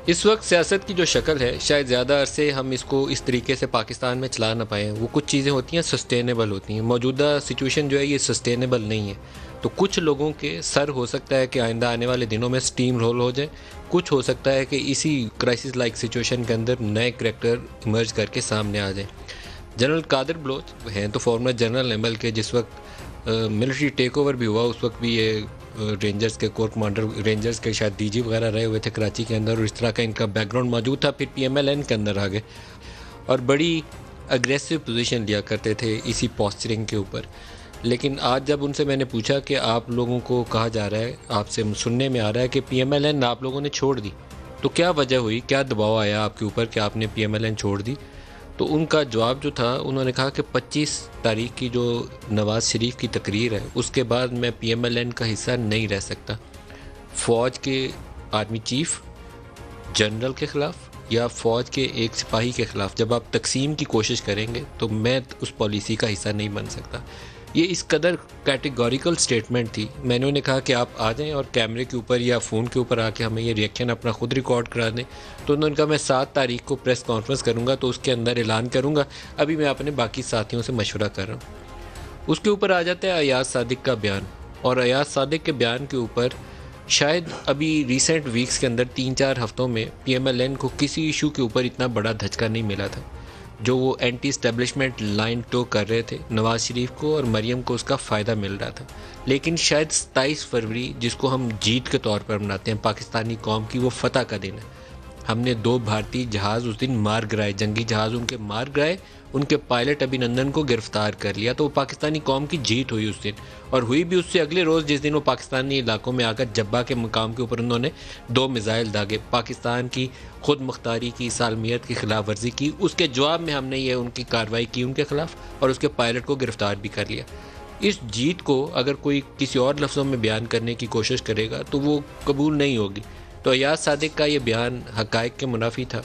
اس وقت سیاست کی جو شکل ہے شاید زیادہ عرصے ہم اس کو اس طریقے سے پاکستان میں چلا نہ پائیں. وہ کچھ چیزیں ہوتی ہیں سسٹینیبل ہوتی ہیں. موجودہ سچویشن جو ہے یہ سسٹینیبل نہیں ہے. تو کچھ لوگوں کے سر ہو سکتا ہے کہ آئندہ آنے والے دنوں میں سٹیم رول ہو جائے. کچھ ہو سکتا ہے کہ اسی کرائسس لائک سچویشن کے اندر نئے کریکٹر ایمرج کر کے سامنے آ جائیں. جنرل قادر بلوچ ہیں تو فارمر جنرل ایمل کے جس وقت ملٹری ٹیک اوور بھی ہوا اس وقت بھی یہ رینجرز کے کور کمانڈر رینجرز کے شاید ڈی جی وغیرہ رہے ہوئے تھے کراچی کے اندر اور اس طرح کا ان کا بیک گراؤنڈ موجود تھا. پھر پی ایم ایل این کے اندر آ گئے اور بڑی اگریسو پوزیشن لیا کرتے تھے اسی پوسچرنگ کے اوپر. لیکن آج جب ان سے میں نے پوچھا کہ آپ لوگوں کو کہا جا رہا ہے آپ سے سننے میں آ رہا ہے کہ پی ایم ایل این آپ لوگوں نے چھوڑ دی تو کیا وجہ ہوئی, کیا دباؤ آیا آپ کے اوپر کہ آپ نے پی ایم ایل این چھوڑ دی. تو ان کا جواب جو تھا انہوں نے کہا کہ 25 تاریخ کی جو نواز شریف کی تقریر ہے اس کے بعد میں پی ایم ایل این کا حصہ نہیں رہ سکتا. فوج کے آرمی چیف جنرل کے خلاف یا فوج کے ایک سپاہی کے خلاف جب آپ تقسیم کی کوشش کریں گے تو میں اس پالیسی کا حصہ نہیں بن سکتا. یہ اس قدر کیٹیگوریکل سٹیٹمنٹ تھی. میں نے انہیں کہا کہ آپ آ جائیں اور کیمرے کے اوپر یا فون کے اوپر آ کے ہمیں یہ ریئیکشن اپنا خود ریکارڈ کرا دیں. تو انہوں نے کہا میں 7 تاریخ کو پریس کانفرنس کروں گا تو اس کے اندر اعلان کروں گا, ابھی میں اپنے باقی ساتھیوں سے مشورہ کر رہا ہوں. اس کے اوپر آ جاتا ہے ایاز صادق کا بیان, اور ایاز صادق کے بیان کے اوپر شاید ابھی ریسنٹ ویکس کے اندر 3-4 ہفتوں میں پی ایم ایل این کو کسی ایشو کے اوپر اتنا بڑا دھچکا نہیں ملا تھا. جو وہ اینٹی اسٹیبلشمنٹ لائن ٹو کر رہے تھے نواز شریف کو اور مریم کو اس کا فائدہ مل رہا تھا. لیکن شاید 27 فروری جس کو ہم جیت کے طور پر مناتے ہیں پاکستانی قوم کی, وہ فتح کا دن ہے. ہم نے 2 بھارتی جہاز اس دن مار گرائے, جنگی جہاز ان کے مار گرائے, ان کے پائلٹ ابھی نندن کو گرفتار کر لیا. تو وہ پاکستانی قوم کی جیت ہوئی اس دن, اور ہوئی بھی اس سے اگلے روز جس دن وہ پاکستانی علاقوں میں آ کر جبہ کے مقام کے اوپر انہوں نے 2 میزائل داغے, پاکستان کی خود مختاری کی سالمیت کی خلاف ورزی کی. اس کے جواب میں ہم نے یہ ان کی کارروائی کی ان کے خلاف اور اس کے پائلٹ کو گرفتار بھی کر لیا. اس جیت کو اگر کوئی کسی اور لفظوں میں بیان کرنے کی کوشش کرے گا تو وہ قبول نہیں ہوگی. تو ایاز صادق کا یہ بیان حقائق کے منافی تھا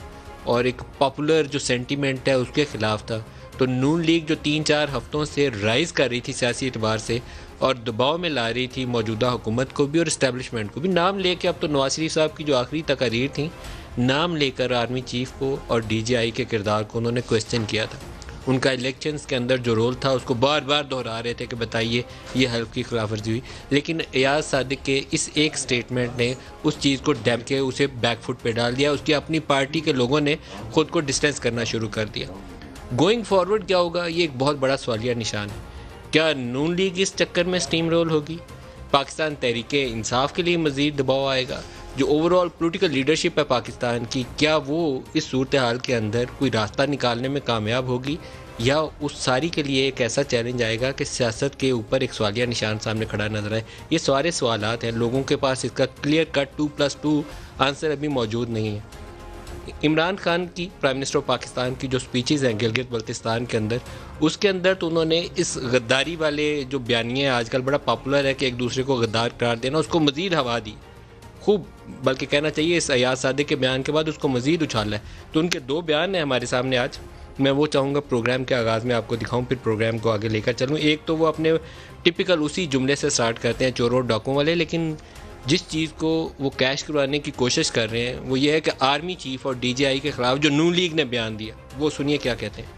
اور ایک پاپولر جو سینٹیمنٹ ہے اس کے خلاف تھا. تو نون لیگ جو 3-4 ہفتوں سے رائز کر رہی تھی سیاسی اعتبار سے اور دباؤ میں لا رہی تھی موجودہ حکومت کو بھی اور اسٹیبلشمنٹ کو بھی, نام لے کے اب تو نواز شریف صاحب کی جو آخری تقاریر تھیں نام لے کر آرمی چیف کو اور ڈی جی آئی کے کردار کو انہوں نے کویسچن کیا تھا. ان کا الیکشنز کے اندر جو رول تھا اس کو بار بار دہرا رہے تھے کہ بتائیے یہ حلف کی خلاف ورزی ہوئی. لیکن ایاز صادق کے اس ایک سٹیٹمنٹ نے اس چیز کو ڈیم کے اسے بیک فٹ پہ ڈال دیا. اس کی اپنی پارٹی کے لوگوں نے خود کو ڈسٹینس کرنا شروع کر دیا. گوئنگ فارورڈ کیا ہوگا یہ ایک بہت بڑا سوالیہ نشان ہے. کیا نون لیگ اس چکر میں سٹیم رول ہوگی؟ پاکستان تحریک انصاف کے لیے مزید دباؤ آئے گا؟ جو اوور آل پولیٹیکل لیڈرشپ ہے پاکستان کی, کیا وہ اس صورتحال کے اندر کوئی راستہ نکالنے میں کامیاب ہوگی, یا اس ساری کے لیے ایک ایسا چیلنج آئے گا کہ سیاست کے اوپر ایک سوالیہ نشان سامنے کھڑا نظر آئے؟ یہ سارے سوالات ہیں, لوگوں کے پاس اس کا کلیئر کٹ 2+2 آنسر ابھی موجود نہیں ہے. عمران خان کی پرائم منسٹر آف پاکستان کی جو سپیچز ہیں گلگت بلتستان کے اندر, اس کے اندر تو انہوں نے اس غداری والے جو بیانیے آج کل بڑا پاپولر ہے کہ ایک دوسرے کو غدار قرار دینا, اس کو مزید ہوا دی خوب, بلکہ کہنا چاہیے اس ایاز صادق کے بیان کے بعد اس کو مزید اچھالا ہے. تو ان کے 2 بیان ہیں ہمارے سامنے آج, میں وہ چاہوں گا پروگرام کے آغاز میں آپ کو دکھاؤں, پھر پروگرام کو آگے لے کر چلوں. ایک تو وہ اپنے ٹپیکل اسی جملے سے سٹارٹ کرتے ہیں چوروں ڈاکوں والے, لیکن جس چیز کو وہ کیش کروانے کی کوشش کر رہے ہیں وہ یہ ہے کہ آرمی چیف اور ڈی جی آئی کے خلاف جو نون لیگ نے بیان دیا وہ سنیے کیا کہتے ہیں.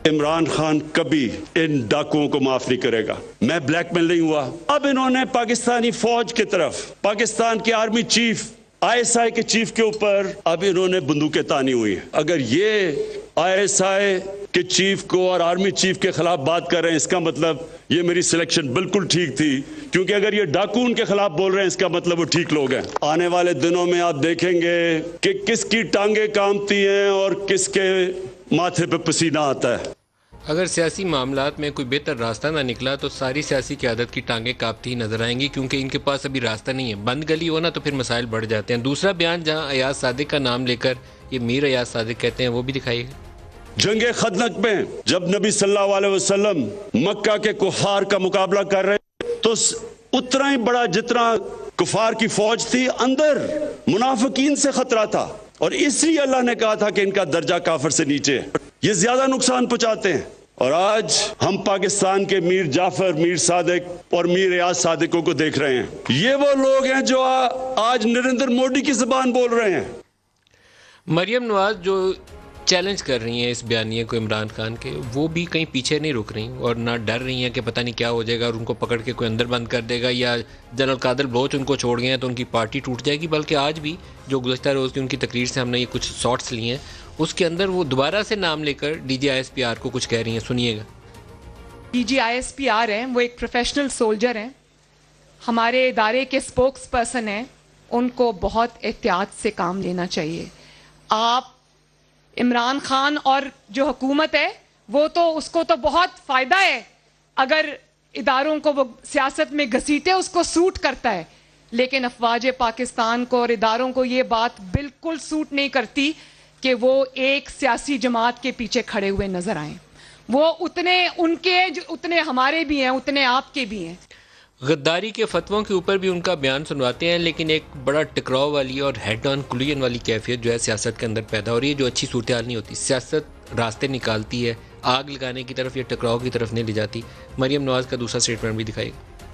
عمران خان کبھی ان ڈاکوؤں کو معاف نہیں کرے گا. میں بلیک میل نہیں ہوا. اب انہوں نے پاکستانی فوج کی طرف, پاکستان کے army chief I S I کے چیف کے اوپر اب انہوں نے بندوقیں تانی ہوئی ہیں. اگر یہ آئی ایس آئی کے چیف کو اور آرمی چیف کے خلاف بات کر رہے ہیں اس کا مطلب یہ میری سلیکشن بالکل ٹھیک تھی, کیونکہ اگر یہ ڈاکو ان کے خلاف بول رہے ہیں اس کا مطلب وہ ٹھیک لوگ ہیں. آنے والے دنوں میں آپ دیکھیں گے کہ کس کی ٹانگیں کامتی ہیں اور کس کے ماتھے پہ پسینہ آتا ہے. اگر سیاسی معاملات میں کوئی بہتر راستہ نہ نکلا تو ساری سیاسی قیادت کی ٹانگیں کاپتی ہی نظر آئیں گی, کیونکہ ان کے پاس ابھی راستہ نہیں ہے. بند گلی ہونا تو پھر مسائل بڑھ جاتے ہیں. دوسرا بیان جہاں ایاز صادق کا نام لے کر یہ میر ایاز صادق کہتے ہیں وہ بھی دکھائیے گا. جنگ خندق میں جب نبی صلی اللہ علیہ وسلم مکہ کے کفار کا مقابلہ کر رہے تو اتنا ہی بڑا جتنا کفار کی فوج تھی اندر منافقین سے خطرہ تھا, اور اس لیے اللہ نے کہا تھا کہ ان کا درجہ کافر سے نیچے ہے, یہ زیادہ نقصان پہنچاتے ہیں. اور آج ہم پاکستان کے میر جعفر, میر صادق اور میر ایاز صادقوں کو دیکھ رہے ہیں. یہ وہ لوگ ہیں جو آج نریندر مودی کی زبان بول رہے ہیں. مریم نواز جو چیلنج کر رہی ہیں اس بیانیے کو عمران خان کے، وہ بھی کہیں پیچھے نہیں رک رہی اور نہ ڈر رہی ہیں کہ پتہ نہیں کیا ہو جائے گا اور ان کو پکڑ کے کوئی اندر بند کر دے گا یا جنرل قادر بلوچ ان کو چھوڑ گئے ہیں تو ان کی پارٹی ٹوٹ جائے گی، بلکہ آج بھی جو گزشتہ روز کی ان کی تقریر سے ہم نے یہ کچھ شارٹس لیے ہیں اس کے اندر وہ دوبارہ سے نام لے کر D G I S P R کو کچھ کہہ رہی ہیں، سنیے گا۔ D G I S P R ہیں، وہ ایک پروفیشنل سولجر ہیں، ہمارے ادارے کے اسپوکس پرسن ہیں، ان کو بہت احتیاط سے کام لینا چاہیے۔ آپ عمران خان اور جو حکومت ہے وہ تو اس کو تو بہت فائدہ ہے اگر اداروں کو وہ سیاست میں گھسیٹے، اس کو سوٹ کرتا ہے، لیکن افواج پاکستان کو اور اداروں کو یہ بات بالکل سوٹ نہیں کرتی کہ وہ ایک سیاسی جماعت کے پیچھے کھڑے ہوئے نظر آئیں۔ وہ اتنے ان کے اتنے ہمارے بھی ہیں، اتنے آپ کے بھی ہیں۔ غداری کے فتووں کے اوپر بھی ان کا بیان سنواتے ہیں، لیکن ایک بڑا ٹکراؤ والی اور ہیڈ آن کولیجن والی کیفیت جو ہے سیاست کے اندر پیدا ہو رہی ہے، جو اچھی صورتحال نہیں ہوتی۔ سیاست راستے نکالتی ہے، آگ لگانے کی طرف یا ٹکراؤ کی طرف نہیں لے جاتی۔ مریم نواز کا دوسرا سٹیٹمنٹ بھی دکھائے گا۔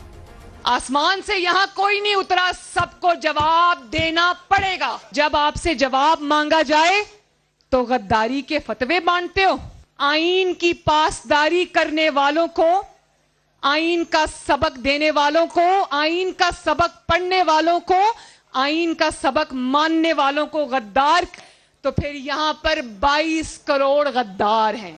آسمان سے یہاں کوئی نہیں اترا، سب کو جواب دینا پڑے گا۔ جب آپ سے جواب مانگا جائے تو غداری کے فتوے بانٹتے ہو۔ آئین کی پاسداری کرنے والوں کو، آئین کا سبق دینے والوں کو، آئین کا سبق پڑھنے والوں کو، آئین کا سبق ماننے والوں کو غدار، تو پھر یہاں پر 22 کروڑ غدار ہیں۔